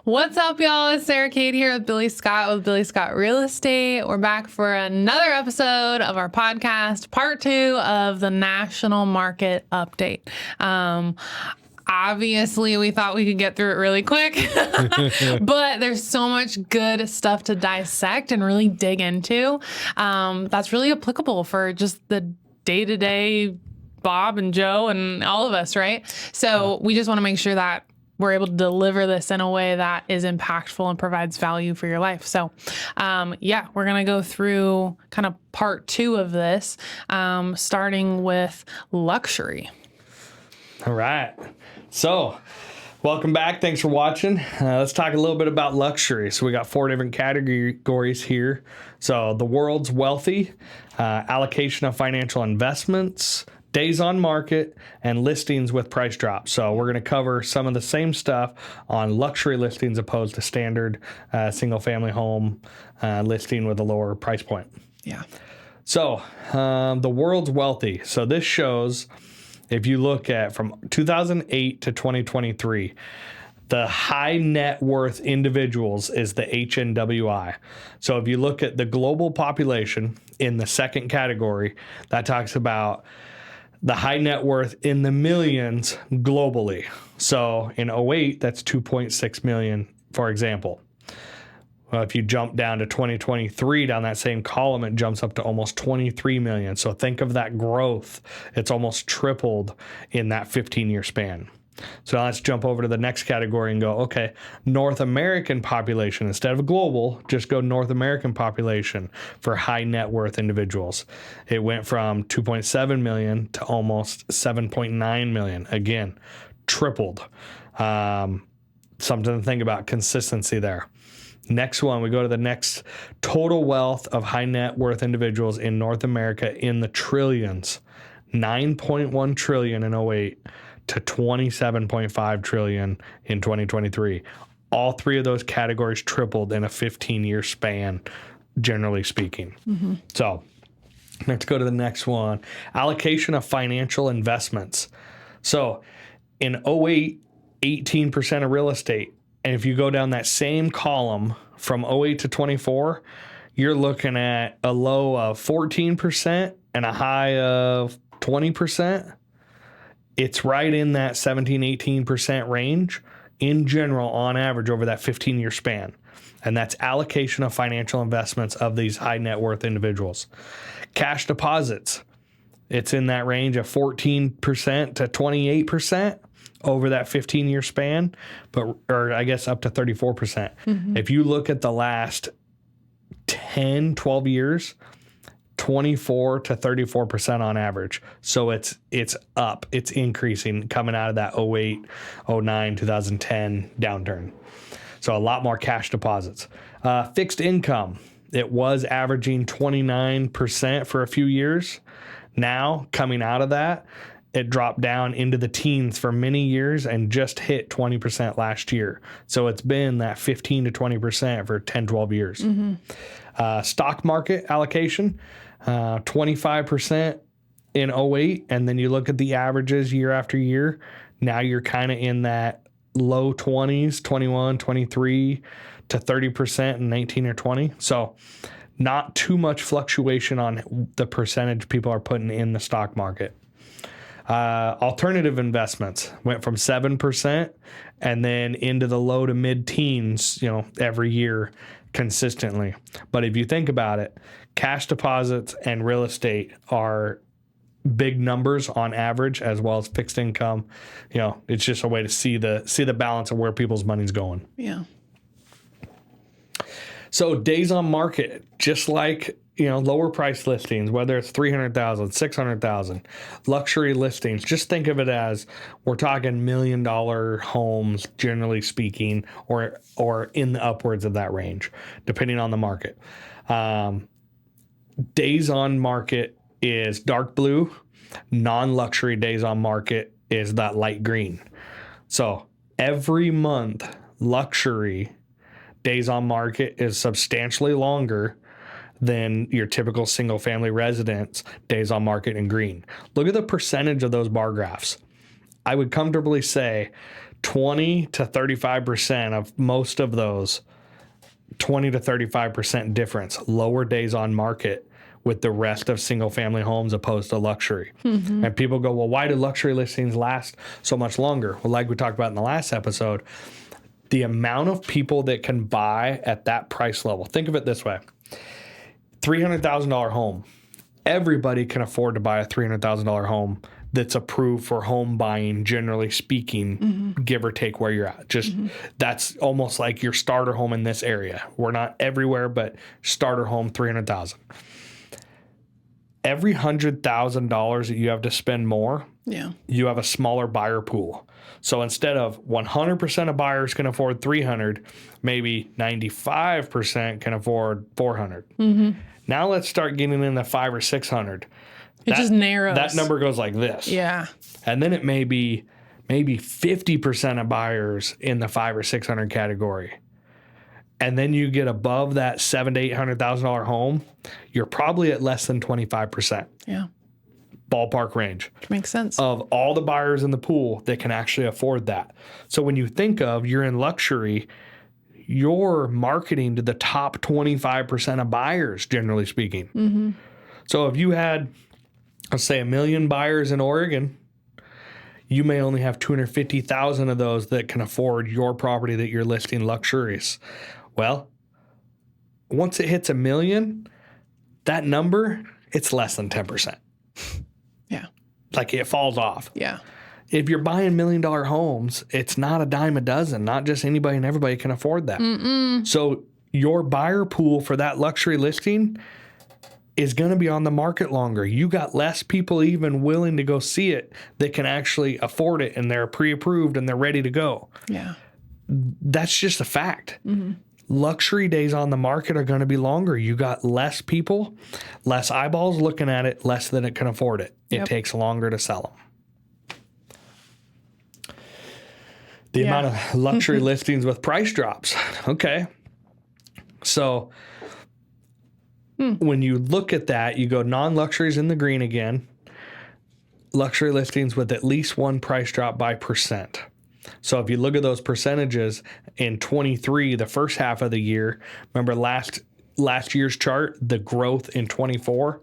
What's up, y'all? It's Sarah Kate here with Billy Scott with Billy Scott Real Estate. We're back for another episode of our podcast, part 2 of the national market update. Obviously, we thought we could get through it really quick, but there's so much good stuff to dissect and really dig into. That's really applicable for just the day-to-day Bob and Joe and all of us, right? So we just want to make sure that we're able to deliver this in a way that is impactful and provides value for your life. So, we're going to go through kind of part 2 of this, starting with luxury. All right. So, welcome back. Thanks for watching. Let's talk a little bit about luxury. So, we got 4 different categories here. So, the world's wealthy, allocation of financial investments, days on market, and listings with price drops. So we're going to cover some of the same stuff on luxury listings opposed to standard single family home listing with a lower price point. Yeah. So the world's wealthy. So this shows, if you look at from 2008 to 2023, the high net worth individuals is the HNWI. So if you look at the global population in the second category, that talks about the high net worth in the millions globally. So in 08, that's 2.6 million, for example. Well, if you jump down to 2023, down that same column, it jumps up to almost 23 million. So think of that growth. It's almost tripled in that 15-year span. So now let's jump over to the next category and go, okay, North American population, instead of global, just go North American population for high net worth individuals. It went from 2.7 million to almost 7.9 million. Again, tripled. Something to think about, consistency there. Next one, we go to the next, total wealth of high net worth individuals in North America in the trillions, 9.1 trillion in 08. To 27.5 trillion in 2023. All 3 of those categories tripled in a 15-year span, generally speaking. Mm-hmm. So let's go to the next one. Allocation of financial investments. So in 08, 18% of real estate. And if you go down that same column from 08 to 24, you're looking at a low of 14% and a high of 20%. It's right in that 17, 18% range in general on average over that 15-year span. And that's allocation of financial investments of these high net worth individuals. Cash deposits, it's in that range of 14% to 28% over that 15-year span, or I guess up to 34%. Mm-hmm. If you look at the last 10, 12 years, 24 to 34% on average. So it's up, it's increasing coming out of that 08, 09, 2010 downturn. So a lot more cash deposits. Fixed income, it was averaging 29% for a few years. Now coming out of that, it dropped down into the teens for many years and just hit 20% last year. So it's been that 15 to 20% for 10, 12 years. Mm-hmm. Stock market allocation, 25% in 08. And then you look at the averages year after year. Now you're kind of in that low 20s, 21, 23 to 30% in 19 or 20. So not too much fluctuation on the percentage people are putting in the stock market. Alternative investments went from 7% and then into the low to mid teens, every year consistently. But if you think about it, cash deposits and real estate are big numbers on average, as well as fixed income. It's just a way to see the balance of where people's money's going. Yeah. So days on market, just like lower price listings, whether it's 300,000, 600,000, luxury listings, just think of it as we're talking $1 million homes, generally speaking, or in the upwards of that range, depending on the market. Days on market is dark blue. Non-luxury days on market is that light green. So every month, luxury days on market is substantially longer than your typical single family residence days on market in green. Look at the percentage of those bar graphs. I would comfortably say 20 to 35% of most of those, 20 to 35% difference, lower days on market with the rest of single family homes opposed to luxury. And people go, well, why do luxury listings last so much longer? Well, like we talked about in the last episode, the amount of people that can buy at that price level. Think of it this way. $300,000 home. Everybody can afford to buy a $300,000 home that's approved for home buying, generally speaking, give or take where you're at. Just that's almost like your starter home in this area. We're not everywhere, but starter home, $300,000. Every $100,000 that you have to spend more, you have a smaller buyer pool. So instead of 100% of buyers can afford 300, maybe 95% can afford 400. Now let's start getting in the 500 or 600. It just narrows. That number goes like this. Yeah. And then it may be maybe 50% of buyers in the 500 or 600 category. And then you get above that $700,000 to $800,000 home, you're probably at less than 25%. Yeah. Ballpark range. Makes sense. Of all the buyers in the pool that can actually afford that. So when you think of you're in luxury, you're marketing to the top 25% of buyers, generally speaking. So if you had, let's say, 1 million buyers in Oregon, you may only have 250,000 of those that can afford your property that you're listing luxurious. Well, once it hits 1 million, that number, it's less than 10%. Yeah. Like it falls off. Yeah. If you're buying $1 million homes, it's not a dime a dozen. Not just anybody and everybody can afford that. So your buyer pool for that luxury listing is going to be on the market longer. You got less people even willing to go see it that can actually afford it, and they're pre-approved and they're ready to go. Yeah. That's just a fact. Luxury days on the market are going to be longer. You got less people, less eyeballs looking at it, less than it can afford it. It takes longer to sell them. The amount of luxury listings with price drops. Okay. So when you look at that, you go non-luxuries in the green again. Luxury listings with at least one price drop by percent. So if you look at those percentages in 23, the first half of the year, remember last year's chart, the growth in 24,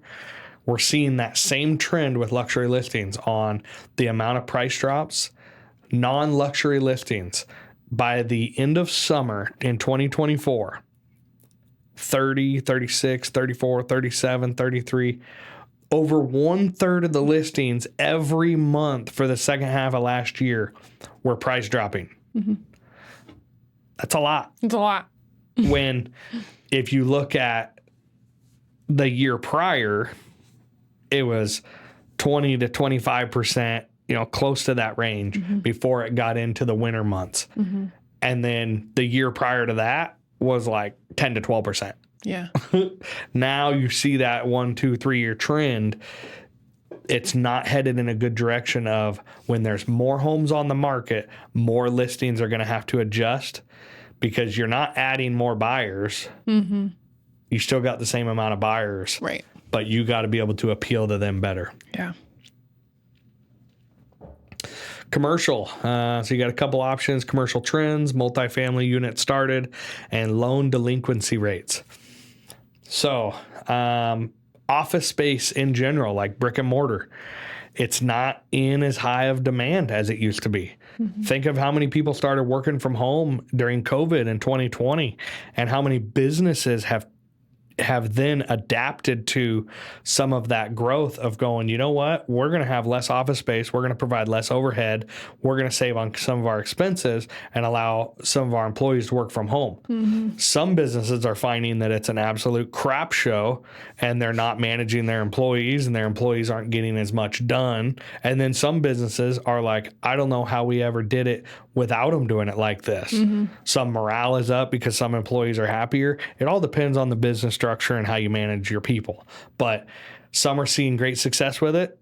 we're seeing that same trend with luxury listings on the amount of price drops. Non-luxury listings by the end of summer in 2024, 30, 36, 34, 37, 33, over 1/3 of the listings every month for the second half of last year were price dropping. That's a lot. It's a lot. When if you look at the year prior, it was 20 to 25%, close to that range before it got into the winter months. And then the year prior to that was like 10 to 12%. Yeah. Now you see that 1, 2, 3 year trend. It's not headed in a good direction of when there's more homes on the market, more listings are going to have to adjust because you're not adding more buyers. You still got the same amount of buyers. Right. But you got to be able to appeal to them better. Yeah. Commercial. So you got a couple options: commercial trends, multifamily units started, and loan delinquency rates. So office space in general, like brick and mortar, it's not in as high of demand as it used to be. Think of how many people started working from home during COVID in 2020 and how many businesses have then adapted to some of that growth of going, you know what, we're going to have less office space. We're going to provide less overhead. We're going to save on some of our expenses and allow some of our employees to work from home. Some businesses are finding that it's an absolute crap show and they're not managing their employees and their employees aren't getting as much done. And then some businesses are like, I don't know how we ever did it without them doing it like this. Some morale is up because some employees are happier. It all depends on the business structure and how you manage your people. But some are seeing great success with it.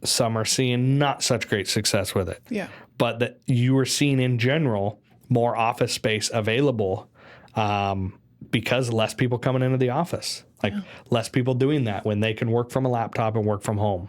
Some are seeing not such great success with it. Yeah. But that you are seeing in general more office space available because less people coming into the office. Like less people doing that when they can work from a laptop and work from home,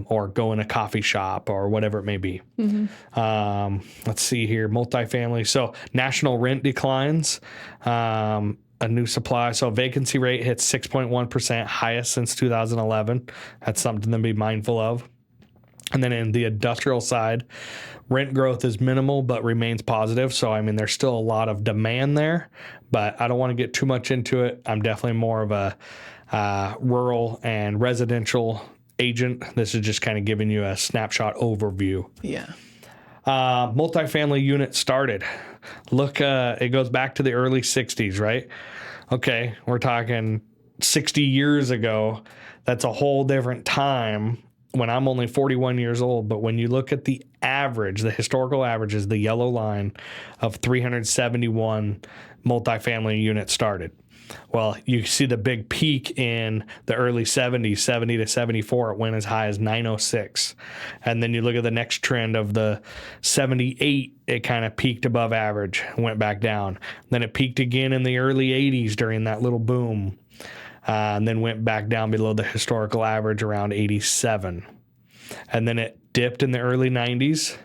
or go in a coffee shop or whatever it may be. Let's see here, multifamily. So national rent declines, a new supply. So vacancy rate hits 6.1%, highest since 2011. That's something to be mindful of. And then in the industrial side, rent growth is minimal but remains positive. So, I mean, there's still a lot of demand there, but I don't want to get too much into it. I'm definitely more of a rural and residential agent. This is just kind of giving you a snapshot overview. Yeah. Multifamily unit started. Look, it goes back to the early 60s, right? Okay, we're talking 60 years ago. That's a whole different time when I'm only 41 years old. But when you look at the average, the historical average is the yellow line of 371 multifamily units started. Well, you see the big peak in the early 70s, 70 to 74. It went as high as 906. And then you look at the next trend of the 78, it kind of peaked above average, went back down. Then it peaked again in the early 80s during that little boom. And then went back down below the historical average around 87. And then it dipped in the early 90s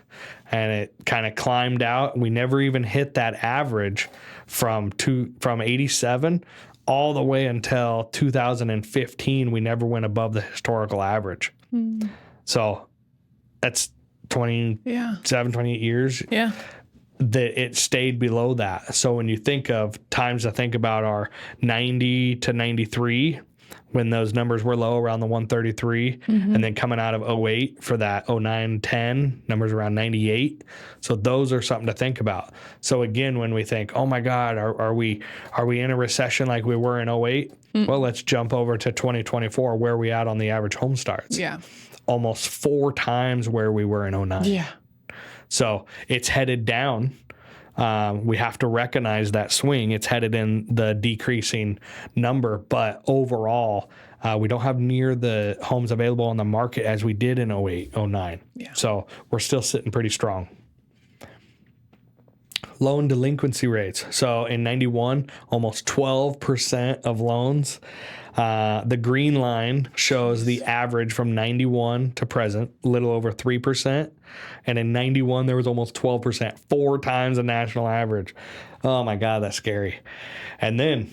and it kind of climbed out. We never even hit that average from 87 all the way until 2015. We never went above the historical average. So that's 27, 28 years. Yeah. That it stayed below that. So when you think of times to think about are 90 to 93, when those numbers were low around the 133, and then coming out of 08 for that 09, 10, numbers around 98. So those are something to think about. So again, when we think, oh my God, are we in a recession like we were in 08? Well, let's jump over to 2024. Where are we at on the average home starts? Yeah. Almost 4 times where we were in 09. Yeah. So it's headed down. We have to recognize that swing. It's headed in the decreasing number, but overall, we don't have near the homes available on the market as we did in 08, 09. Yeah. So we're still sitting pretty strong. Loan delinquency rates. So in 91, almost 12% of loans. The green line shows the average from 91 to present, a little over 3%. And in 91, there was almost 12%, 4 times the national average. Oh my God, that's scary. And then,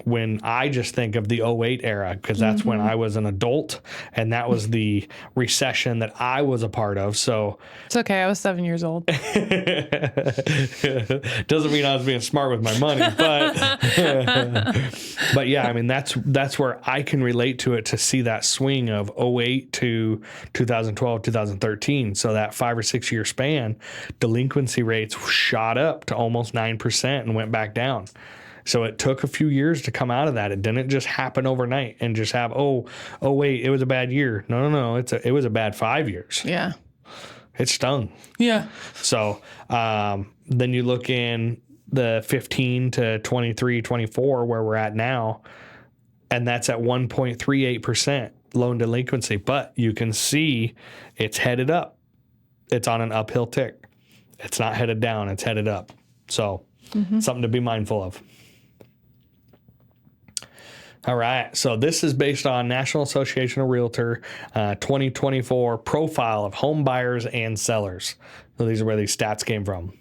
when I just think of the 08 era, because that's when I was an adult and that was the recession that I was a part of. So It's okay. I was 7 years old. doesn't mean I was being smart with my money, but yeah, I mean, that's where I can relate to it, to see that swing of 08 to 2012, 2013. So that 5 or 6 year span, delinquency rates shot up to almost 9% and went back down. So it took a few years to come out of that. It didn't just happen overnight and just have, oh wait, it was a bad year. No. It was a bad 5 years. Yeah. It stung. Yeah. So then you look in the 15 to 23, 24, where we're at now, and that's at 1.38% loan delinquency. But you can see it's headed up. It's on an uphill tick. It's not headed down. It's headed up. So something to be mindful of. All right. So this is based on National Association of Realtor 2024 profile of home buyers and sellers. So these are where these stats came from.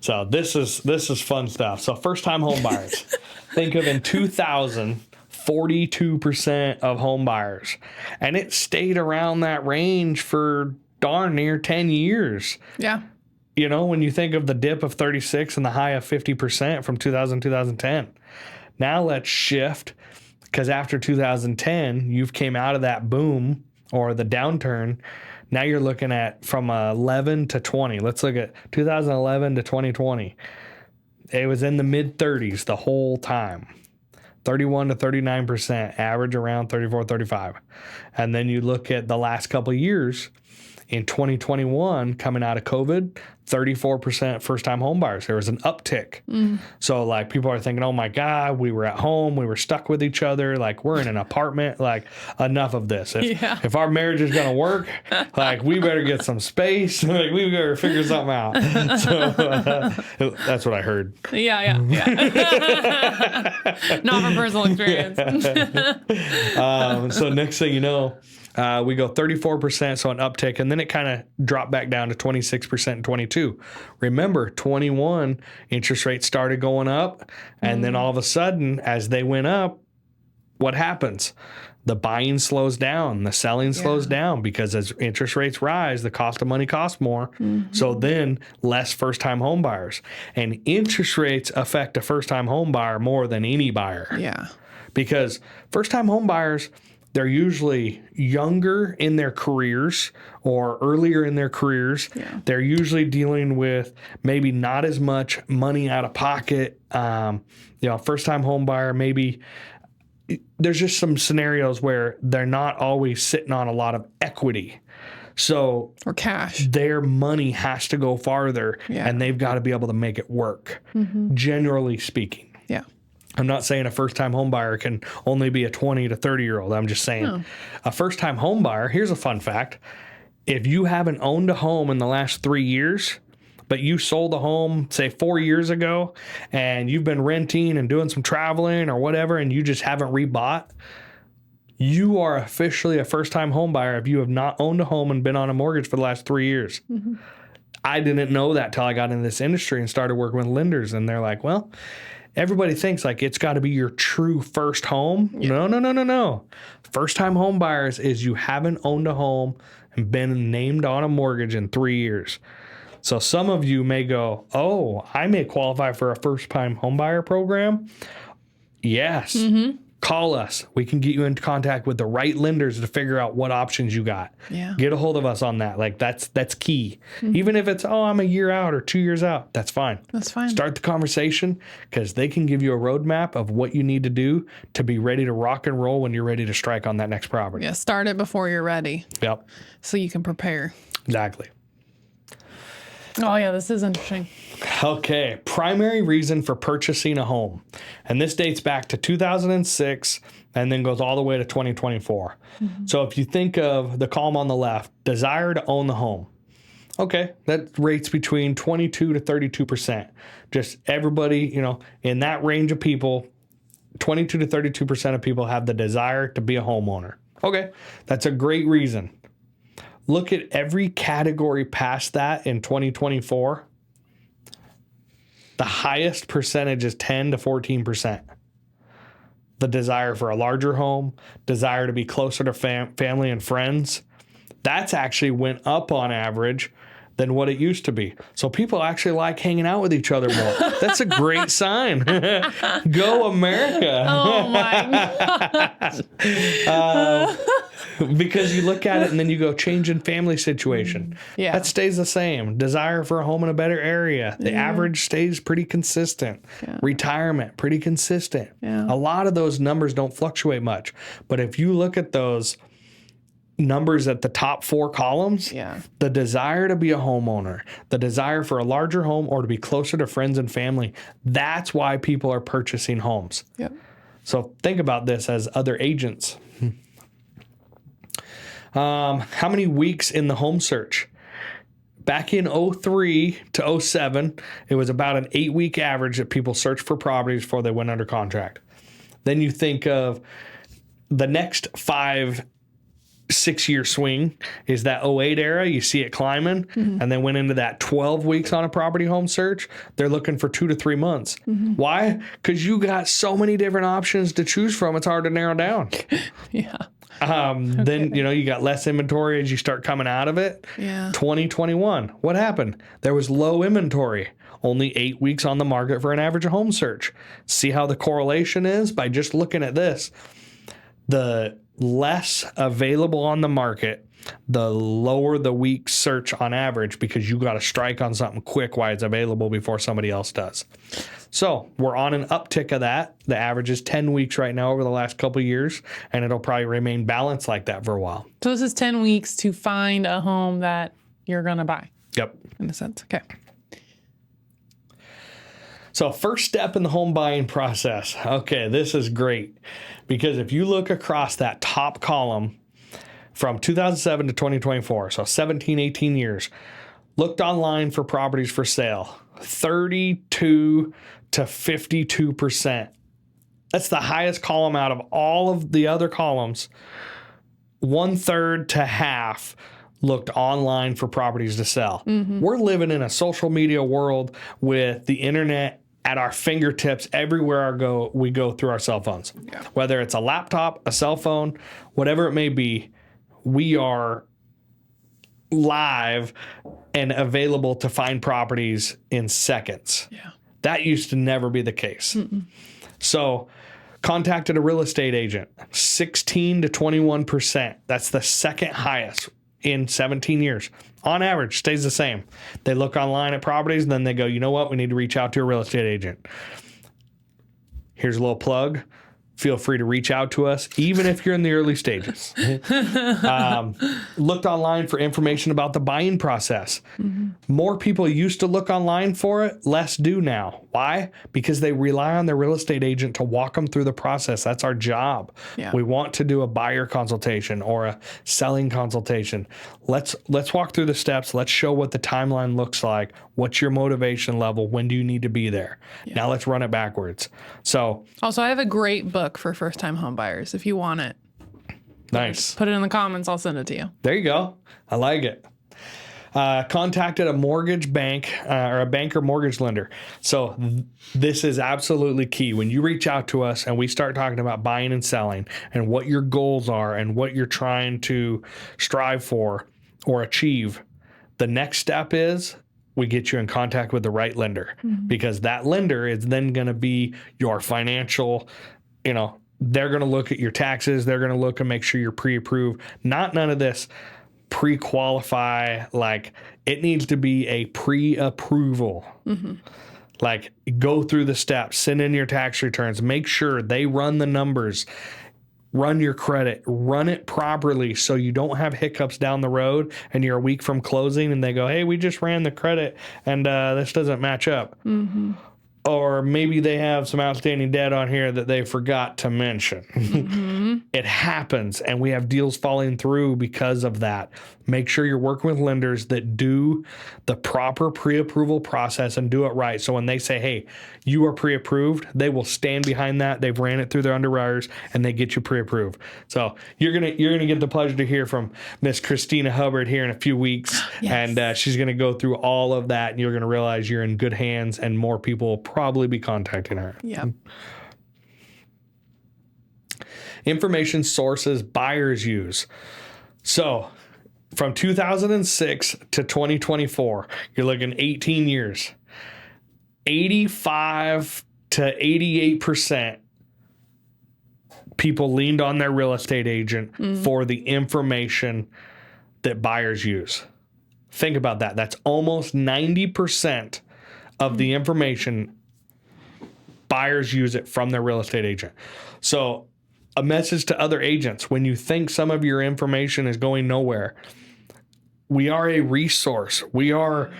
So this is fun stuff. So first time home buyers. Think of in 2000, 42% of home buyers. And it stayed around that range for darn near 10 years. Yeah. When you think of the dip of 36 and the high of 50% from 2000, 2010. Now let's shift, because after 2010, you've came out of that boom or the downturn. Now you're looking at from 11 to 20. Let's look at 2011 to 2020. It was in the mid 30s the whole time. 31 to 39%, average around 34, 35. And then you look at the last couple of years, in 2021, coming out of COVID, 34% first-time home buyers. There was an uptick. So like people are thinking, oh my God, we were at home, we were stuck with each other, like we're in an apartment, like enough of this. If our marriage is gonna work, like we better get some space, like we better figure something out. So that's what I heard. Yeah. Not from personal experience. So next thing you know, we go 34%, so an uptick, and then it kind of dropped back down to 26% in 22. Remember, 21 interest rates started going up, and then all of a sudden, as they went up, what happens? The buying slows down, the selling slows down, because as interest rates rise, the cost of money costs more. So then less first-time home buyers. And interest rates affect a first-time home buyer more than any buyer. Yeah. Because first-time home buyers, they're usually younger in their careers or earlier in their careers. Yeah. They're usually dealing with maybe not as much money out of pocket. First-time home buyer, maybe there's just some scenarios where they're not always sitting on a lot of equity. So or cash, their money has to go farther, and they've got to be able to make it work, generally speaking. Yeah. I'm not saying a first-time home buyer can only be a 20 to 30-year-old. I'm just saying a first-time home buyer, here's a fun fact. If you haven't owned a home in the last 3 years, but you sold a home, say 4 years ago, and you've been renting and doing some traveling or whatever, and you just haven't rebought, you are officially a first-time home buyer if you have not owned a home and been on a mortgage for the last 3 years. I didn't know that till I got into this industry and started working with lenders, and they're like, well, everybody thinks like it's got to be your true first home. No. First-time home buyers is you haven't owned a home and been named on a mortgage in 3 years. So some of you may go, oh, I may qualify for a first-time home buyer program. Yes. Call us. We can get you in contact with the right lenders to figure out what options you got. Yeah. Get a hold of us on that. Like that's key. Even if it's, I'm a year out or 2 years out, that's fine. That's fine. Start the conversation, because they can give you a roadmap of what you need to do to be ready to rock and roll when you're ready to strike on that next property. Yeah. Start it before you're ready. Yep. So you can prepare. Exactly. Oh yeah, this is interesting. Okay, primary reason for purchasing a home. And this dates back to 2006 and then goes all the way to 2024. So if you think of the column on the left, desire to own the home. Okay, that rates between 22 to 32%. Just everybody, in that range of people, 22 to 32% of people have the desire to be a homeowner. Okay, that's a great reason. Look at every category past that in 2024. The highest percentage is 10 to 14%. The desire for a larger home, desire to be closer to family and friends, that's actually went up on average than what it used to be. So people actually like hanging out with each other more. That's a great sign. Go America. Oh my gosh. Because you look at it and then you go, change in family situation. Yeah. That stays the same. Desire for a home in a better area. The average stays pretty consistent. Yeah. Retirement, pretty consistent. Yeah. A lot of those numbers don't fluctuate much. But if you look at those numbers at the top 4 columns, the desire to be a homeowner, the desire for a larger home or to be closer to friends and family, that's why people are purchasing homes. Yep. So think about this as other agents. How many weeks in the home search? Back in 03 to 07, it was about an 8-week average that people searched for properties before they went under contract. Then you think of the next 5-6 year swing is that 08 era. You see it climbing, and then went into that 12 weeks on a property home search. They're looking for 2 to 3 months. Why? Because you got so many different options to choose from. It's hard to narrow down. Yeah. Then, you got less inventory as you start coming out of it. Yeah. 2021, what happened? There was low inventory, only 8 weeks on the market for an average home search. See how the correlation is by just looking at this. The less available on the market the lower the week search on average, because you got to strike on something quick while it's available before somebody else does. So we're on an uptick of that. The average is 10 weeks right now over the last couple of years, and it'll probably remain balanced like that for a while. So this is 10 weeks to find a home that you're going to buy. Yep. In a sense. Okay. So first step in the home buying process. Okay, this is great, because if you look across that top column from 2007 to 2024, so 17, 18 years, looked online for properties for sale, 32 to 52%. That's the highest column out of all of the other columns. 1/3 to half looked online for properties to sell. We're living in a social media world with the internet at our fingertips everywhere we go through our cell phones. Yeah. Whether it's a laptop, a cell phone, whatever it may be, we are live and available to find properties in seconds. Yeah. That used to never be the case. So contacted a real estate agent, 16 to 21%. That's the second highest in 17 years. On average, stays the same. They look online at properties, and then they go, you know what? We need to reach out to a real estate agent. Here's a little plug. Feel free to reach out to us, even if you're in the early stages. Looked online for information about the buying process. More people used to look online for it, less do now. Why? Because they rely on their real estate agent to walk them through the process. That's our job. Yeah. We want to do a buyer consultation or a selling consultation. Let's walk through the steps. Let's show what the timeline looks like. What's your motivation level? When do you need to be there? Yeah. Now let's run it backwards. So also, I have a great book for first-time home buyers. If you want it, nice. Put it in the comments. I'll send it to you. There you go. I like it. Contacted a mortgage bank or a bank or mortgage lender. So this is absolutely key. When you reach out to us and we start talking about buying and selling and what your goals are and what you're trying to strive for or achieve, the next step is we get you in contact with the right lender, because that lender is then going to be your financial, they're going to look at your taxes. They're going to look and make sure you're pre-approved. None of this pre-qualify. Like, it needs to be a pre-approval. Like, go through the steps, send in your tax returns, make sure they run the numbers, run your credit, run it properly so you don't have hiccups down the road and you're a week from closing and they go, hey, we just ran the credit and this doesn't match up. Or maybe they have some outstanding debt on here that they forgot to mention. It happens, and we have deals falling through because of that. Make sure you're working with lenders that do the proper pre-approval process and do it right. So when they say, hey, you are pre-approved, they will stand behind that. They've ran it through their underwriters and they get you pre-approved. So you're gonna get the pleasure to hear from Miss Christina Hubbard here in a few weeks. Yes. And she's gonna go through all of that, and you're gonna realize you're in good hands, and more people will probably be contacting her. Yep. Information sources buyers use. So from 2006 to 2024, you're looking 18 years. 85 to 88% people leaned on their real estate agent for the information that buyers use. Think about that. That's almost 90% of the information buyers use it from their real estate agent. So a message to other agents: when you think some of your information is going nowhere, we are a resource. We are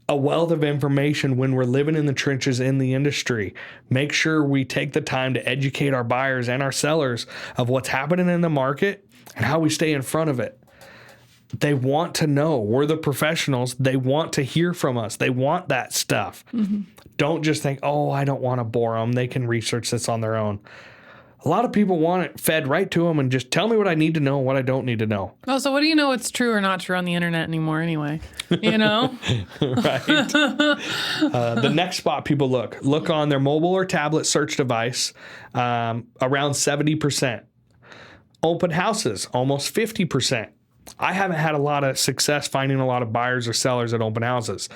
a wealth of information when we're living in the trenches in the industry. Make sure we take the time to educate our buyers and our sellers of what's happening in the market and how we stay in front of it. They want to know. We're the professionals. They want to hear from us. They want that stuff. Don't just think, oh, I don't want to bore them. They can research this on their own. A lot of people want it fed right to them and just tell me what I need to know and what I don't need to know. Oh, so what do you know what's true or not true on the internet anymore anyway? You know? Right. The next spot people look on their mobile or tablet search device, around 70%. Open houses, almost 50%. I haven't had a lot of success finding a lot of buyers or sellers at open houses,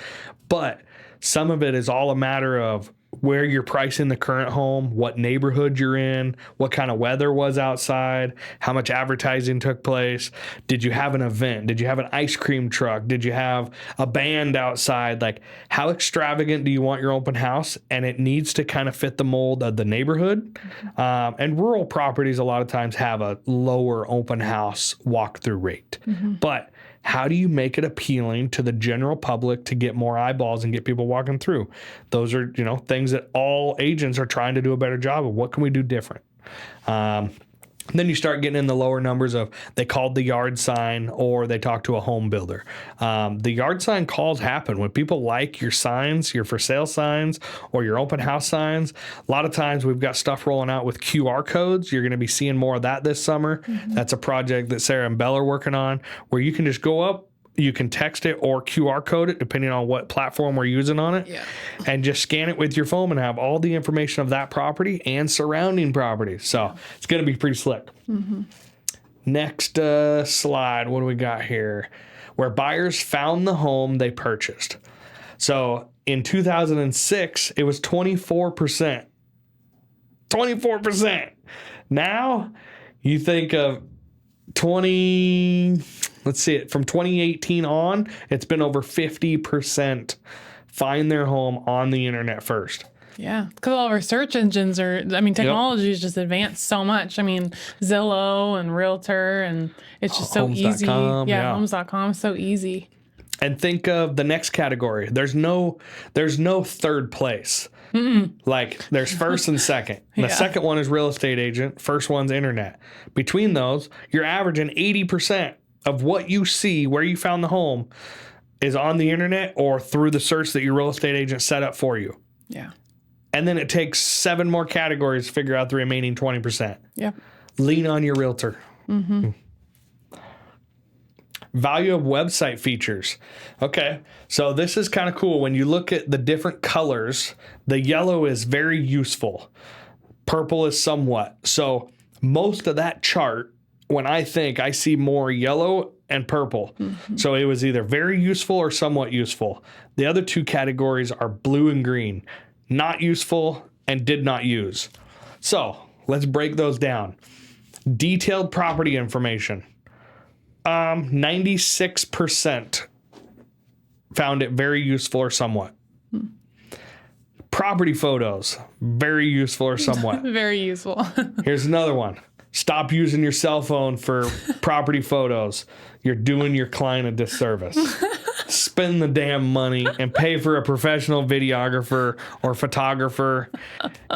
but some of it is all a matter of where you're pricing the current home, what neighborhood you're in, what kind of weather was outside, how much advertising took place. Did you have an event? Did you have an ice cream truck? Did you have a band outside? Like, how extravagant do you want your open house? And it needs to kind of fit the mold of the neighborhood. And rural properties a lot of times have a lower open house walkthrough rate. But how do you make it appealing to the general public to get more eyeballs and get people walking through? Those are, things that all agents are trying to do a better job of. What can we do different? Then you start getting in the lower numbers of they called the yard sign or they talked to a home builder. The yard sign calls happen when people like your signs, your for sale signs or your open house signs. A lot of times we've got stuff rolling out with QR codes. You're going to be seeing more of that this summer. That's a project that Sarah and Belle are working on where you can just go up. You can text it or QR code it, depending on what platform we're using on it, and just scan it with your phone and have all the information of that property and surrounding properties. So it's going to be pretty slick. Next slide. What do we got here? Where buyers found the home they purchased. So in 2006, it was 24%. 24%. Now you think of from 2018 on, it's been over 50% find their home on the internet first. Yeah, because all of our search engines technology has just advanced so much. Zillow and Realtor, and it's just so easy. Homes.com is so easy. And think of the next category. There's no third place. Like there's first and second. The second one is real estate agent. First one's internet. Between those, you're averaging 80% of what you see where you found the home is on the internet or through the search that your real estate agent set up for you. Yeah. And then it takes 7 more categories to figure out the remaining 20%. Yeah. Lean on your realtor. Value of website features. Okay, so this is kind of cool. When you look at the different colors, the yellow is very useful. Purple is somewhat. So most of that chart, when I see more yellow and purple. So it was either very useful or somewhat useful. The other 2 categories are blue and green. Not useful and did not use. So let's break those down. Detailed property information. 96% found it very useful or somewhat. Property photos, very useful or somewhat. Very useful. Here's another one. Stop using your cell phone for property photos. You're doing your client a disservice. Spend the damn money and pay for a professional videographer or photographer.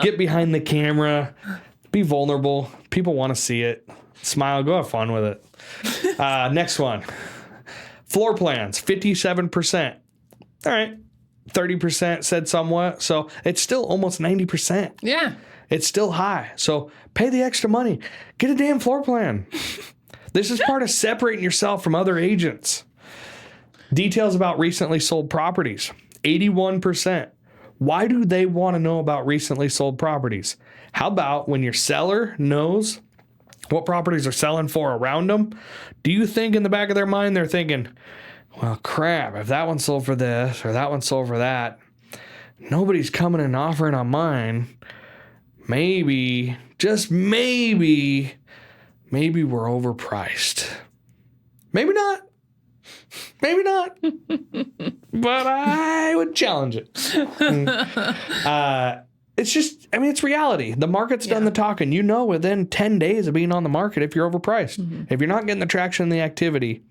Get behind the camera. Be vulnerable. People want to see it. Smile. Go have fun with it. Next one. Floor plans, 57%. All right. 30% said somewhat. So it's still almost 90%. Yeah. It's still high. So pay the extra money. Get a damn floor plan. This is part of separating yourself from other agents. Details about recently sold properties, 81%. Why do they want to know about recently sold properties? How about when your seller knows what properties are selling for around them? Do you think in the back of their mind they're thinking, well, crap, if that one sold for this or that one sold for that, nobody's coming and offering on mine. Maybe, just maybe we're overpriced. Maybe not. Maybe not. But I would challenge it. It's just, it's reality. The market's done the talking. Within 10 days of being on the market if you're overpriced. If you're not getting the traction and the activity,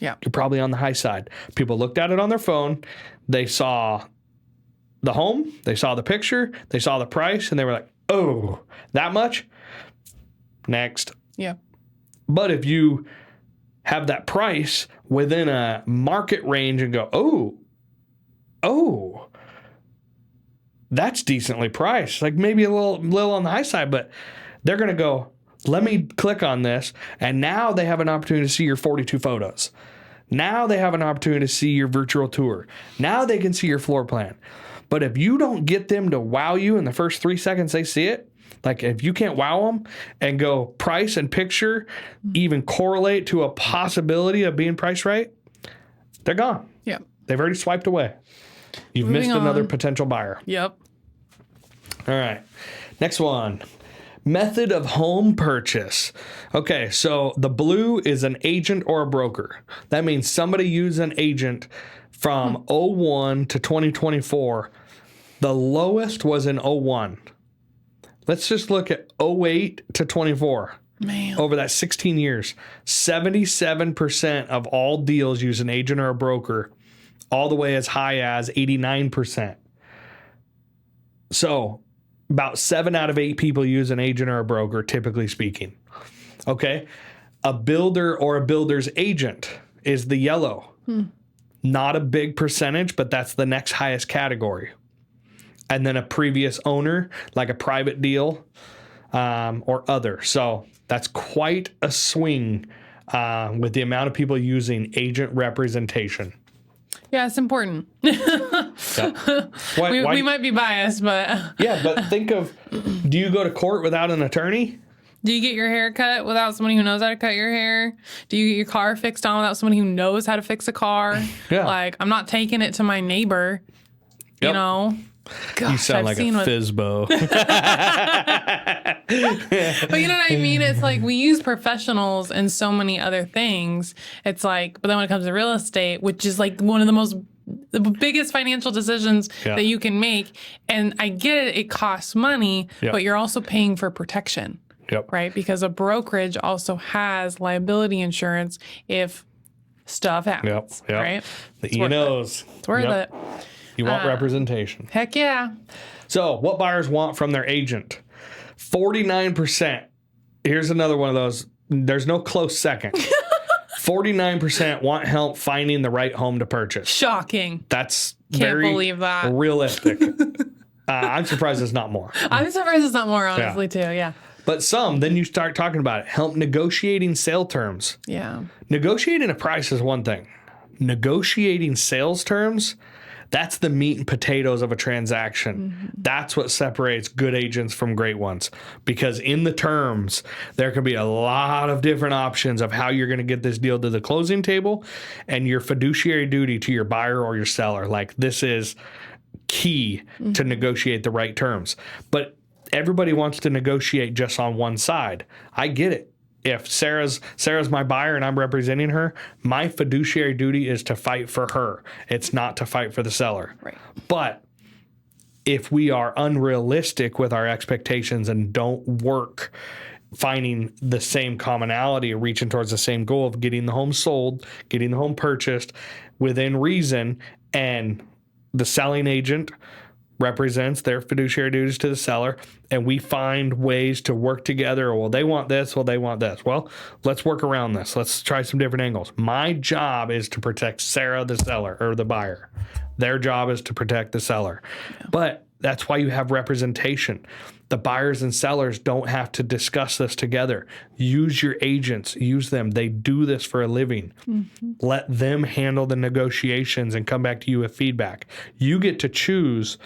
you're probably on the high side. People looked at it on their phone. They saw the home. They saw the picture. They saw the price. And they were like, oh, that much? Next. Yeah. But if you have that price within a market range and go, oh, that's decently priced. Like maybe a little on the high side, but they're going to go, let me click on this. And now they have an opportunity to see your 42 photos. Now they have an opportunity to see your virtual tour. Now they can see your floor plan. But if you don't get them to wow you in the first 3 seconds they see it, like if you can't wow them and go price and picture even correlate to a possibility of being priced right, they're gone. Yeah. They've already swiped away. You've Moving missed another on. potential buyer. Yep. All right. Next one. Method of home purchase. Okay, so the blue is an agent or a broker. That means somebody used an agent from 01 to 2024. The lowest was in 01. Let's just look at 08 to 24. Man. Over that 16 years, 77% of all deals use an agent or a broker, all the way as high as 89%. So about 7 out of 8 people use an agent or a broker, typically speaking. Okay. A builder or a builder's agent is the yellow. Not a big percentage, but that's the next highest category. And then a previous owner, like a private deal or other. So that's quite a swing with the amount of people using agent representation. Yeah, it's important. Yeah. We might be biased, but Yeah, but think of, do you go to court without an attorney? do you get your hair cut without somebody who knows how to cut your hair? Do you get your car fixed on without somebody who knows how to fix a car? Yeah. Like, I'm not taking it to my neighbor, you Yep. know? Gosh, You sound I've like a seen what- Fizbo. But you know what I mean? It's like we use professionals in so many other things. It's like, but then when it comes to real estate, which is like one of the biggest financial decisions Yeah. that you can make. And I get it, it costs money, Yeah. but you're also paying for protection, Yep. right? Because a brokerage also has liability insurance if stuff happens, Yep. right? The worth it. E&Os. It's worth Yep. it. You want representation. Heck yeah. So, what buyers want from their agent? 49%. Here's another one of those. There's no close second. 49% want help finding the right home to purchase. Shocking. That's Can't very believe that. realistic. I'm surprised it's not more. I'm surprised it's not more, honestly, too. Yeah. But some, then you start talking about it. Help negotiating sale terms. Yeah. Negotiating a price is one thing. Negotiating sales terms, that's the meat and potatoes of a transaction. That's what separates good agents from great ones. Because in the terms, there can be a lot of different options of how you're going to get this deal to the closing table and your fiduciary duty to your buyer or your seller. Like, this is key to negotiate the right terms. But everybody wants to negotiate just on one side. I get it. If Sarah's my buyer and I'm representing her, my fiduciary duty is to fight for her. It's not to fight for the seller. Right. But if we are unrealistic with our expectations and don't work finding the same commonality, reaching towards the same goal of getting the home sold, getting the home purchased within reason, and the selling agent represents their fiduciary duties to the seller, and we find ways to work together. Well, they want this. Well, they want this. Well, let's work around this. Let's try some different angles. My job is to protect Sarah, the seller, or the buyer. Their job is to protect the seller. Yeah. But that's why you have representation. The buyers and sellers don't have to discuss this together. Use your agents. Use them. They do this for a living. Let them handle the negotiations and come back to you with feedback. You get to choose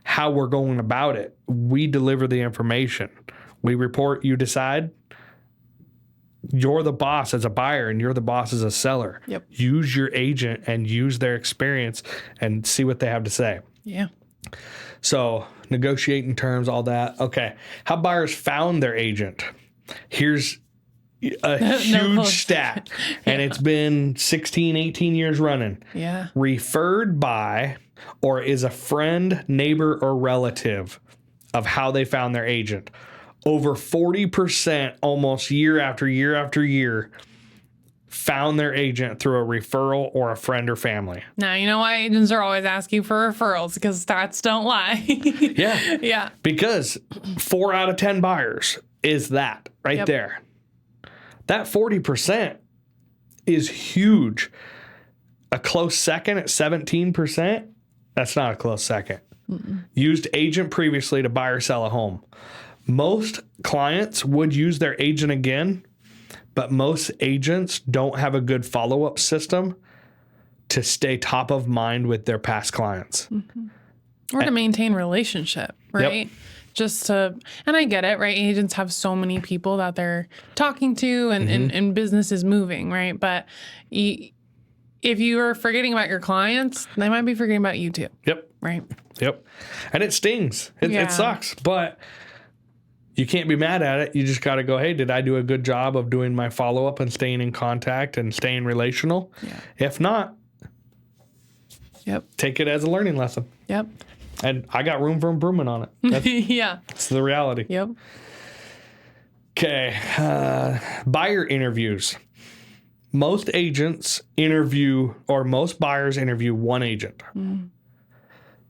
how we're going about it. We deliver the information. We report, you decide. You're the boss as a buyer and you're the boss as a seller. Yep. Use your agent and use their experience and see what they have to say. Yeah. So negotiating terms, all that. Okay. How buyers found their agent. Here's a huge stat. And it's been 16, 18 years running. Yeah. Referred by or is a friend, neighbor, or relative of how they found their agent. Over 40%, almost year after year after year, found their agent through a referral or a friend or family. Now, you know why agents are always asking for referrals, because stats don't lie. Yeah. Yeah. Because 4 out of 10 buyers is that right there. That 40% is huge. A close second at 17%, that's not a close second. Used agent previously to buy or sell a home. Most clients would use their agent again, but most agents don't have a good follow-up system to stay top of mind with their past clients. Or to maintain relationship, right? Yep. Just to, and I get it, right? Agents have so many people that they're talking to and business is moving, right? But if you are forgetting about your clients, they might be forgetting about you too. Yep. Right. Yep. And it stings. It Yeah. sucks, but you can't be mad at it. You just got to go, hey, did I do a good job of doing my follow-up and staying in contact and staying relational? Yeah. If not, Yep. take it as a learning lesson. Yep. And I got room for improvement on it. Yeah. That's the reality. Yep. Okay. Buyer interviews. Most agents interview, or most buyers interview one agent.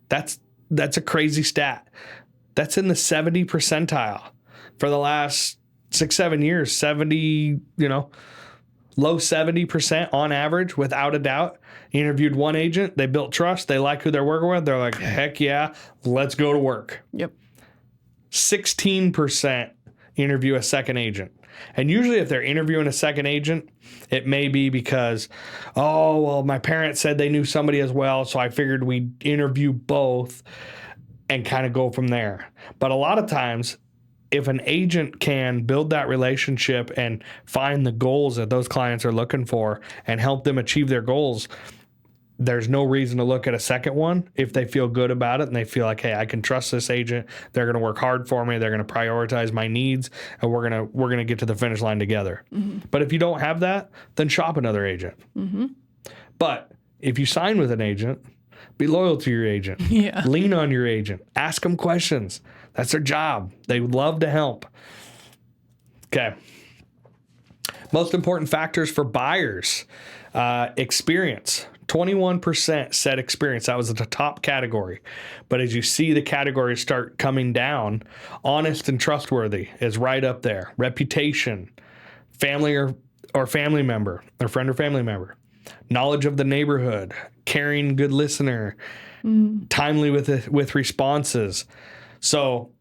That's a crazy stat. That's in the 70 percentile for the last 6-7 years. 70, low 70% on average, without a doubt. Interviewed one agent. They built trust. They like who they're working with. They're like, heck yeah, let's go to work. Yep. 16% interview a second agent. And usually if they're interviewing a second agent, it may be because, oh, well, my parents said they knew somebody as well, so I figured we'd interview both and kind of go from there. But a lot of times, if an agent can build that relationship and find the goals that those clients are looking for and help them achieve their goals, there's no reason to look at a second one if they feel good about it and they feel like, hey, I can trust this agent. They're going to work hard for me. They're going to prioritize my needs, and we're going to get to the finish line together. But if you don't have that, then shop another agent. But if you sign with an agent, be loyal to your agent. Yeah. Lean on your agent. Ask them questions. That's their job. They would love to help. Okay. Most important factors for buyers. Experience. 21% said experience. That was the top category. But as you see the categories start coming down, honest and trustworthy is right up there. Reputation, family or family member, or friend or family member. Knowledge of the neighborhood, caring, good listener, timely with responses. So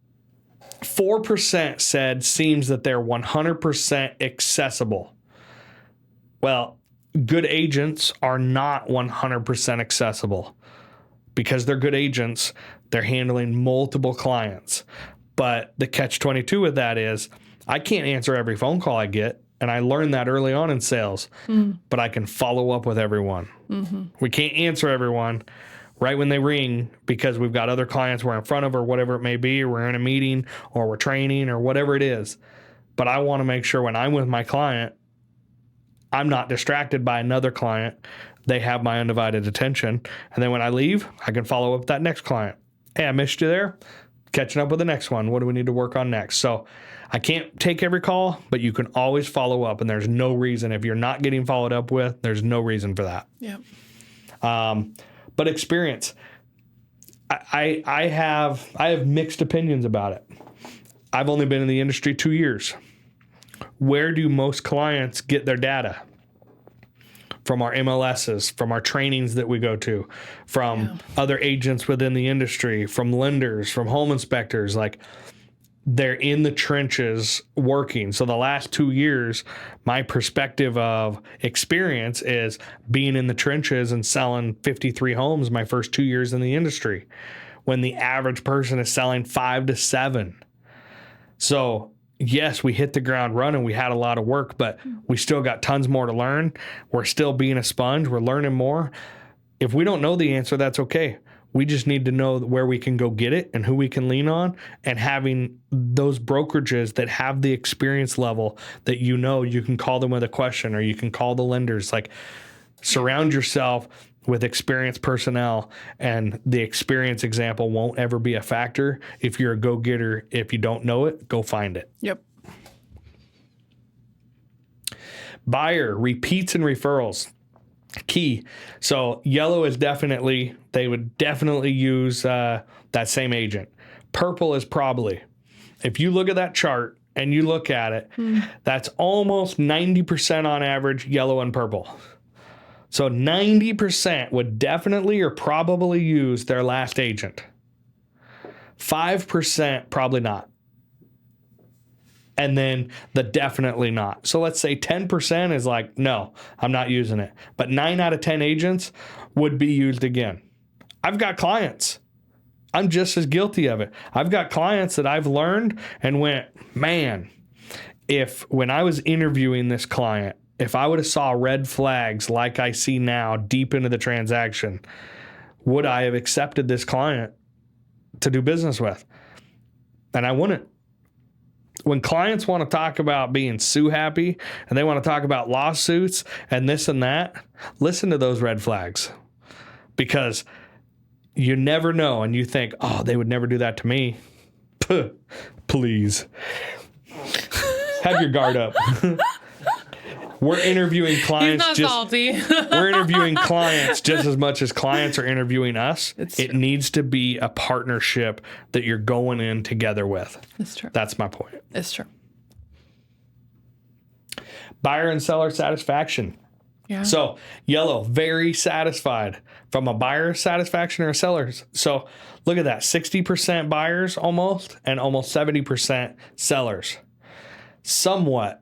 4% said seems that they're 100% accessible. Well, good agents are not 100% accessible. Because they're good agents, they're handling multiple clients. But the catch-22 with that is I can't answer every phone call I get, and I learned that early on in sales, but I can follow up with everyone. We can't answer everyone right when they ring because we've got other clients we're in front of or whatever it may be, or we're in a meeting or we're training or whatever it is. But I want to make sure when I'm with my client, I'm not distracted by another client. They have my undivided attention. And then when I leave, I can follow up with that next client. Hey, I missed you there. Catching up with the next one. What do we need to work on next? So I can't take every call, but you can always follow up. And there's no reason, if you're not getting followed up with, there's no reason for that. Yep. But experience. I have mixed opinions about it. I've only been in the industry 2 years. Where do most clients get their data? From our MLSs, from our trainings that we go to, from other agents within the industry, from lenders, from home inspectors. Like, they're in the trenches working. So the last 2 years, my perspective of experience is being in the trenches and selling 53 homes my first 2 years in the industry, when the average person is selling 5 to 7. So yes, we hit the ground running. We had a lot of work, but we still got tons more to learn. We're still being a sponge. We're learning more. If we don't know the answer, that's okay. We just need to know where we can go get it and who we can lean on, and having those brokerages that have the experience level that you can call them with a question, or you can call the lenders. Like, surround yourself with experienced personnel, and the experience example won't ever be a factor. If you're a go-getter, if you don't know it, go find it. Yep. Buyer, repeats and referrals. Key. So yellow is they would definitely use that same agent. Purple is probably. If you look at that chart and you look at it, that's almost 90% on average, yellow and purple. So 90% would definitely or probably use their last agent. 5% probably not. And then the definitely not. So let's say 10% is like, no, I'm not using it. But 9 out of 10 agents would be used again. I've got clients. I'm just as guilty of it. I've got clients that I've learned and went, man, when I was interviewing this client, if I would have saw red flags like I see now deep into the transaction, would I have accepted this client to do business with? And I wouldn't. When clients want to talk about being sue happy and they want to talk about lawsuits and this and that, listen to those red flags, because you never know. And you think, oh, they would never do that to me. Puh, please have your guard up. We're interviewing clients. He's not salty. We're interviewing clients just as much as clients are interviewing us. It true. needs to be a partnership that you're going in together with. It's true. That's my point. It's true. Buyer and seller satisfaction. Yeah. So yellow, very satisfied from a buyer satisfaction or a seller's. So look at that, 60% buyers almost, and almost 70% sellers. Somewhat.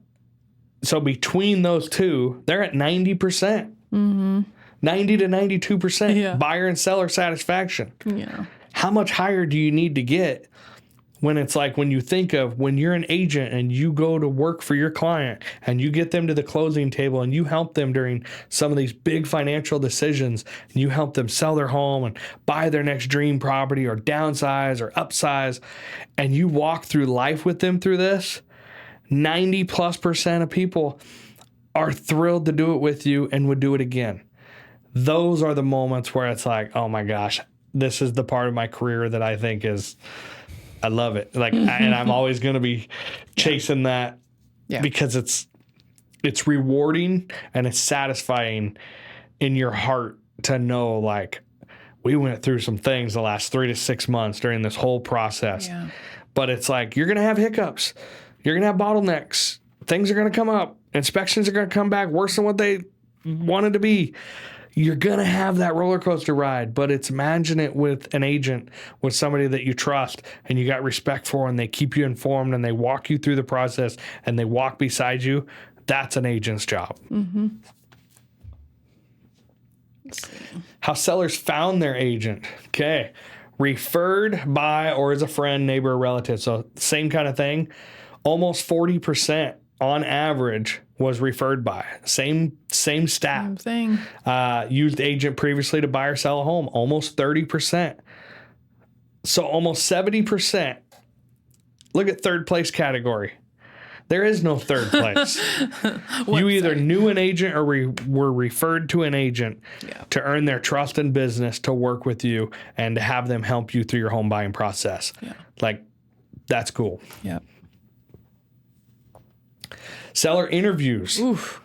So between those two, they're at 90%. 90 to 92% buyer and seller satisfaction. Yeah. How much higher do you need to get when it's like, when you think of when you're an agent and you go to work for your client and you get them to the closing table and you help them during some of these big financial decisions, and you help them sell their home and buy their next dream property or downsize or upsize, and you walk through life with them through this, 90+% of people are thrilled to do it with you and would do it again. Those are the moments where it's like, oh my gosh, this is the part of my career that I think is, I love it. Like, and I'm always going to be chasing that because it's rewarding and it's satisfying in your heart to know, like, we went through some things the last 3 to 6 months during this whole process. Yeah. But it's like, you're going to have hiccups. You're going to have bottlenecks. Things are going to come up. Inspections are going to come back worse than what they wanted to be. You're going to have that roller coaster ride, but it's, imagine it with an agent, with somebody that you trust and you got respect for, and they keep you informed and they walk you through the process and they walk beside you. That's an agent's job. Mm-hmm. How sellers found their agent. Okay. Referred by or as a friend, neighbor, or relative. So same kind of thing. Almost 40% on average was referred by. Same stat. Same thing. Used agent previously to buy or sell a home. Almost 30%. So almost 70%. Look at third place category. There is no third place. You either knew an agent or were referred to an agent to earn their trust and business to work with you and to have them help you through your home buying process. Yeah. Like, that's cool. Yeah. Seller interviews. Oof.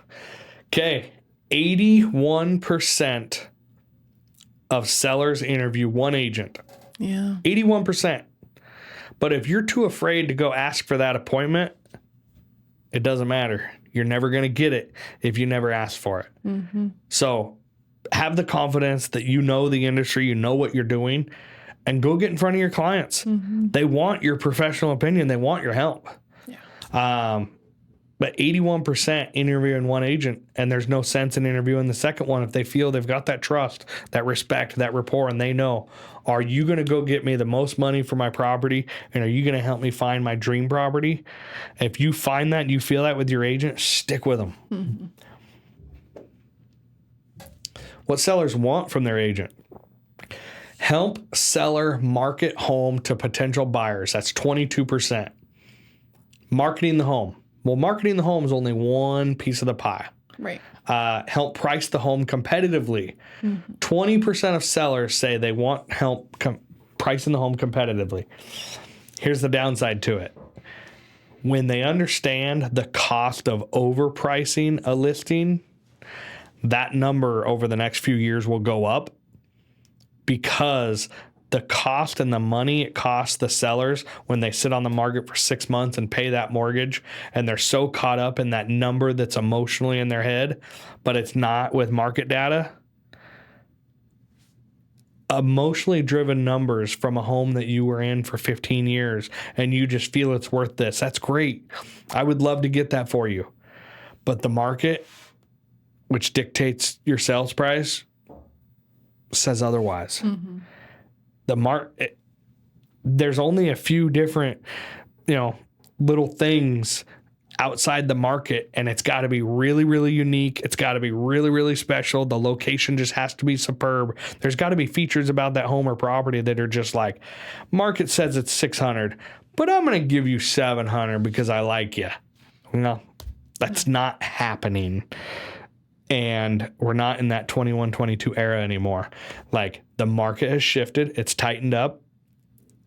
Okay. 81% of sellers interview one agent. Yeah. 81%. But if you're too afraid to go ask for that appointment, it doesn't matter. You're never going to get it if you never ask for it. Mm-hmm. So have the confidence that you know the industry, you know what you're doing, and go get in front of your clients. Mm-hmm. They want your professional opinion. They want your help. Yeah. But 81% interviewing one agent, and there's no sense in interviewing the second one if they feel they've got that trust, that respect, that rapport, and they know, are you going to go get me the most money for my property, and are you going to help me find my dream property? If you find that and you feel that with your agent, stick with them. Mm-hmm. What sellers want from their agent. Help seller market home to potential buyers. That's 22%. Marketing the home. Well, marketing the home is only one piece of the pie. Right. Help price the home competitively. 20% of sellers say they want help pricing the home competitively. Here's the downside to it. When they understand the cost of overpricing a listing, that number over the next few years will go up, because the cost and the money it costs the sellers when they sit on the market for 6 months and pay that mortgage, and they're so caught up in that number that's emotionally in their head, but it's not with market data. Emotionally driven numbers from a home that you were in for 15 years and you just feel it's worth this. That's great. I would love to get that for you. But the market, which dictates your sales price, says otherwise. Mm-hmm. There's only a few different, little things outside the market, and it's got to be really, really unique. It's got to be really, really special. The location just has to be superb. There's got to be features about that home or property that are just like, market says it's 600, but I'm going to give you 700 because I like you. No, that's not happening. And we're not in that 21, 22 era anymore. Like, the market has shifted, it's tightened up,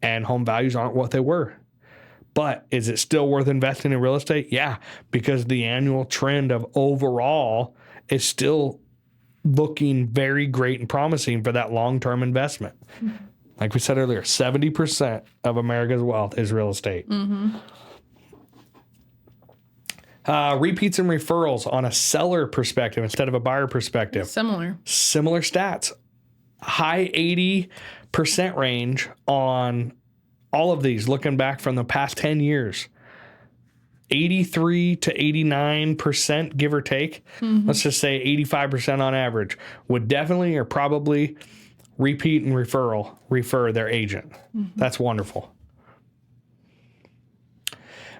and home values aren't what they were. But is it still worth investing in real estate? Yeah, because the annual trend of overall is still looking very great and promising for that long-term investment. Mm-hmm. Like we said earlier, 70% of America's wealth is real estate. Mm-hmm. Repeats and referrals on a seller perspective instead of a buyer perspective. Similar stats. High 80% range on all of these, looking back from the past 10 years. 83 to 89%, give or take. Mm-hmm. Let's just say 85% on average would definitely or probably repeat and refer their agent. Mm-hmm. That's wonderful.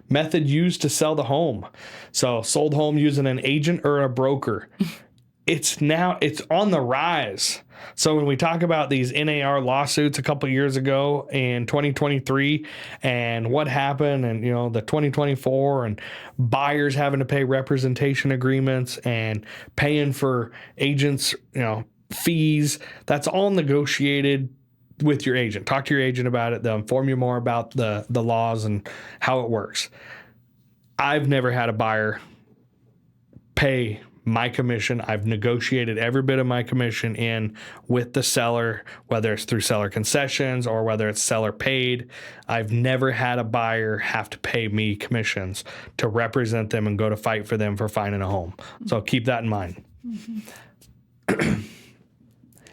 Method used to sell the home. So sold home using an agent or a broker. It's on the rise. So when we talk about these NAR lawsuits a couple of years ago in 2023 and what happened and, the 2024 and buyers having to pay representation agreements and paying for agents, fees, that's all negotiated with your agent. Talk to your agent about it. They'll inform you more about the laws and how it works. I've never had a buyer pay my commission. I've negotiated every bit of my commission in with the seller, whether it's through seller concessions or whether it's seller paid. I've never had a buyer have to pay me commissions to represent them and go to fight for them for finding a home. So keep that in mind. Mm-hmm.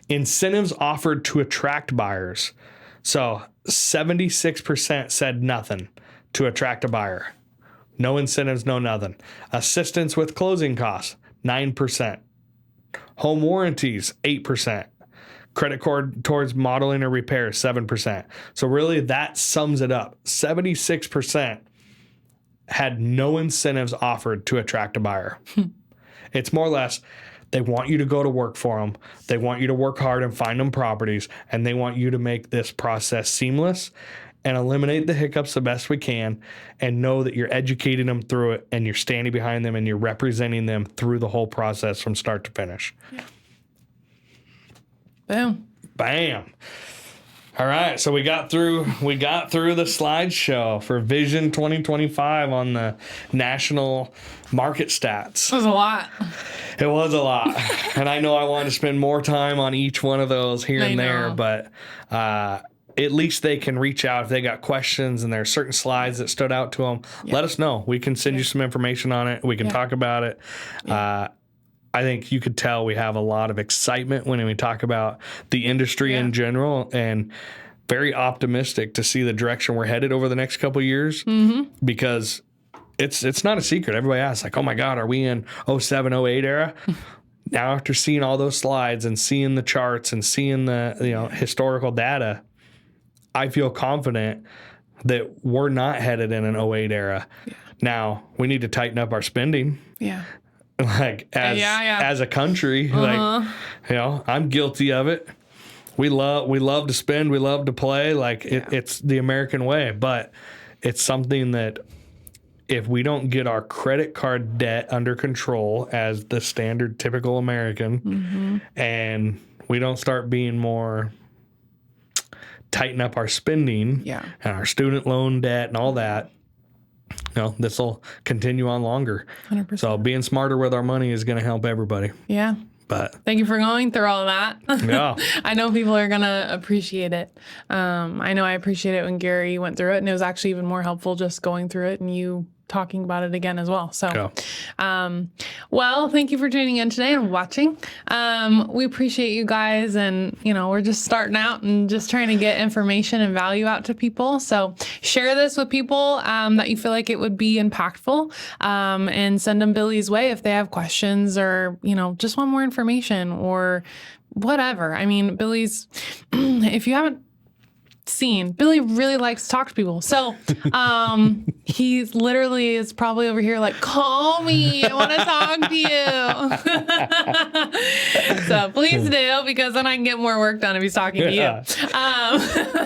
Incentives offered to attract buyers. So 76% said nothing to attract a buyer. No incentives, no nothing. Assistance with closing costs, 9%. Home warranties, 8%. Credit card towards modeling or repairs, 7%. So really that sums it up. 76% had no incentives offered to attract a buyer. It's more or less, they want you to go to work for them. They want you to work hard and find them properties, and they want you to make this process seamless and eliminate the hiccups the best we can and know that you're educating them through it and you're standing behind them and you're representing them through the whole process from start to finish. Yeah. Boom. Bam. All right, so we got through the slideshow for Vision 2025 on the national market stats. It was a lot. It was a lot. And I know I wanted to spend more time on each one of those here and there, but at least they can reach out if they got questions and there are certain slides that stood out to them. Yeah. Let us know. We can send you some information on it. We can talk about it. Yeah. I think you could tell we have a lot of excitement when we talk about the industry in general, and very optimistic to see the direction we're headed over the next couple of years, because it's not a secret. Everybody asks, like, oh my God, are we in 07, 08 era? Now, after seeing all those slides and seeing the charts and seeing the historical data, I feel confident that we're not headed in an 08 era. Yeah. Now, we need to tighten up our spending. Yeah. Like as a country, like, I'm guilty of it. We love to spend, we love to play. Like it's the American way, but it's something that if we don't get our credit card debt under control as the standard typical American, and we don't start being more tighten up our spending and our student loan debt and all that, this will continue on longer. 100%. So being smarter with our money is going to help everybody. Yeah. But thank you for going through all of that. Yeah. I know people are going to appreciate it. I know I appreciate it when Gary went through it, and it was actually even more helpful just going through it and you talking about it again as well. So, well, thank you for tuning in today and watching. We appreciate you guys, and we're just starting out and just trying to get information and value out to people. So share this with people that you feel like it would be impactful, and send them Billy's way if they have questions or just want more information or whatever. I mean, Billy's, if you haven't seen. Billy really likes to talk to people. So he's literally is probably over here like, call me. I want to talk to you. So please do, because then I can get more work done if he's talking to you.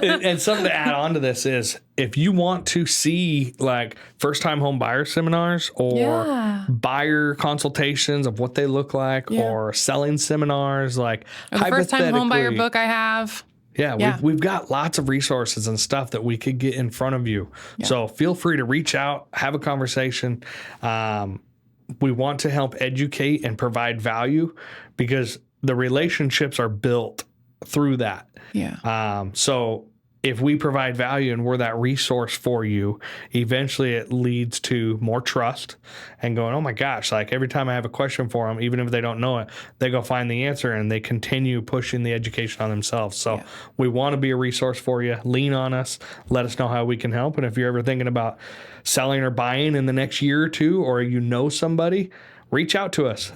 And something to add on to this is if you want to see like first time home buyer seminars or buyer consultations of what they look like or selling seminars, like or the first time home buyer book I have. Yeah, we've got lots of resources and stuff that we could get in front of you. Yeah. So feel free to reach out, have a conversation. We want to help educate and provide value because the relationships are built through that. Yeah. So if we provide value and we're that resource for you, eventually it leads to more trust and going, oh my gosh, like every time I have a question for them, even if they don't know it, they go find the answer and they continue pushing the education on themselves. So we want to be a resource for you. Lean on us. Let us know how we can help. And if you're ever thinking about selling or buying in the next year or two, or you know somebody, reach out to us.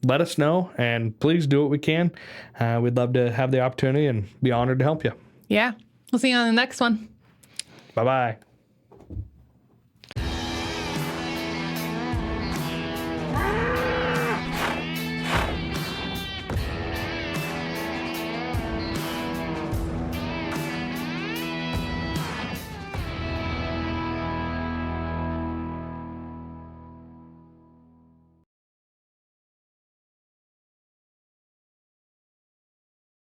Let us know, and please do what we can. We'd love to have the opportunity and be honored to help you. Yeah. We'll see you on the next one. Bye-bye.